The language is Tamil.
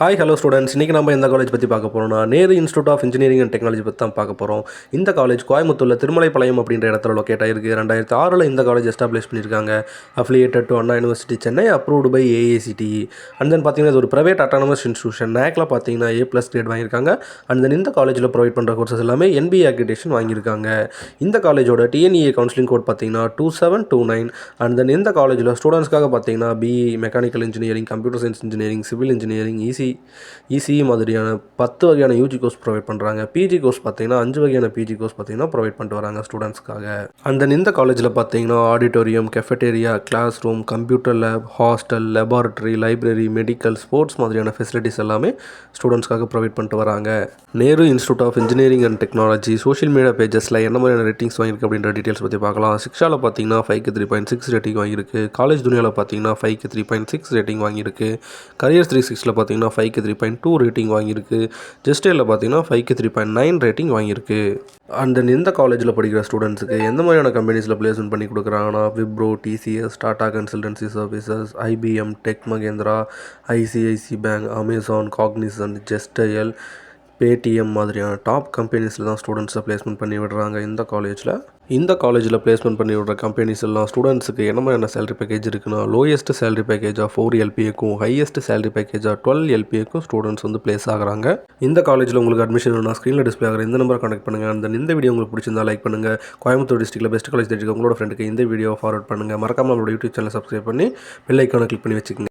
ஹாய் ஹலோ ஸ்டூடெண்ட்ஸ், இன்றைக்கி நம்ம எந்த காலேஜ் பற்றி பார்க்க போகிறோம்னா Nehru institute of engineering and technology பற்றி தான் பார்க்க போகிறோம். இந்த காலேஜ் கோயம்புத்தூரில் திருமலைப்பாளையம் அப்படின்ற இடத்துல லொக்கேட் ஆகிருக்கு. 2006 இந்த காலேஜ் எஸ்டாப்ளிஷ் பண்ணியிருக்காங்க. Affiliated to Anna university Chennai, approved by AICTE. And then பார்த்தீங்கன்னா இது ஒரு ப்ரைவேட் அட்டானமஸ் இன்ஸ்டியூஷன். நேக்கில் பார்த்தீங்கன்னா A+ கிரேட் வாங்கியிருக்காங்க. அண்ட் தென் இந்த காலேஜில் ப்ரொவைட் பண்ணுற கோர்சஸ் எல்லாமே NBA அக்ரிடேஷன் வாங்கியிருக்காங்க. இந்த காலேஜோட TNEA கவுன்சிலிங் கோட் பார்த்தீங்கன்னா 2729. அண்ட் தென் இந்த காலேஜில் ஸ்டூடெண்ட்ஸ்க்காக பார்த்தீங்கன்னா BE mechanical engineering, computer science engineering, civil engineering, ECE மாதிரியான 10 வகையான யூஜி கோர்ஸ் ப்ரொவைட் பண்ணுறாங்க. பிஜி கோர்ஸ் பார்த்தீங்கன்னா 5 வகையான பிஜி கோர்ஸ் பார்த்தீங்கன்னா ப்ரொவைட் பண்ணிட்டு வராங்க ஸ்டூடெண்ட்ஸ்க்காக. அண்ட் தென் இந்த காலேஜில் பார்த்தீங்கன்னா auditorium, cafeteria, class room, computer lab, hostel, laboratory, library, medical, sports மாதிரியான ஃபெசிலிட்டிஸ் எல்லாமே ஸ்டூடெண்ட்ஸ்க்காக ப்ரொவைட் பண்ணிட்டு வராங்க. Nehru institute of engineering and Technology social media பேஜஸில் என்ன மாதிரியான ரேட்டிங்ஸ் வாங்கியிருக்கு அப்படின்ற டீட்டெயில்ஸ் பற்றி பார்க்கலாம். சிக்ஷாவில் பார்த்தீங்கன்னா 5க்கு 3.6 ரேட்டிங் வாங்கியிருக்கு. காலேஜ் துனியாவில் பார்த்தீங்கன்னா 5க்கு 3.6 ரேட்டிங் வாங்கியிருக்கு. கரியர் 360 பார்த்தீங்கன்னா 5க்கு 3.2 ரேட்டிங் வாங்கியிருக்கு. ஜஸ்டேல பார்த்தீங்கன்னா 5க்கு 3.9 ரேட்டிங் வாங்கியிருக்கு. அண்ட் தென் இந்த காலேஜில் படிக்கிற ஸ்டூடெண்ட்ஸுக்கு எந்த மாதிரியான கம்பெனிஸில் பிளேஸ்மெண்ட் பண்ணி கொடுக்குறாங்கன்னா Wipro, TCS, Tata Consultancy Services, IBM, Tech Mahindra, ICICI Bank, Amazon, Cognizant, Justdial, Paytm மாதிரியான டாப் கம்பெனிஸில் தான் ஸ்டூடெண்ட்ஸை பிளேஸ்மெண்ட் பண்ணி விடுறாங்க இந்த காலேஜில். இந்த காலேஜில் பிளேஸ்மெண்ட் பண்ணி விடுற கம்பெனிஸ் எல்லாம் ஸ்டூடெண்ட்ஸுக்கு என்ன மாதிரியான சேலரி பேக்கேஜ் இருக்குன்னா லோயஸ்ட் சேலரி பேக்கேஜாக 4 LPAக்கும் ஹையஸ்ட் சேலரி பேக்கேஜாக 12 LPAக்கும் ஸ்டூடெண்ட்ஸ் வந்து பிளேஸ் ஆகிறாங்க. இந்த காலேஜில் உங்களுக்கு அட்மிஷன் வேணும்னா ஸ்க்ரீனில் டிஸ்பிளே ஆகிற இந்த நம்பரை கான்டெக்ட் பண்ணுங்கள். அந்த இந்த வீடியோ உங்களுக்கு பிடிச்சிருந்தா லைக் பண்ணுங்கள். கோயம்புத்தூர் டிஸ்ட்ரிக்ட்டில் பெஸ்ட் காலேஜ் தெரிஞ்சுக்க உங்களோட ஃப்ரெண்டுக்கு இந்த வீடியோ ஃபார்வர்ட் பண்ணுங்கள். மறக்காமல் நம்மளோட யூடியூப் சேனலை சப்ஸ்கிரைப் பண்ணி பெல் ஐக்கானை கிளிக் பண்ணி வச்சுக்கோங்க.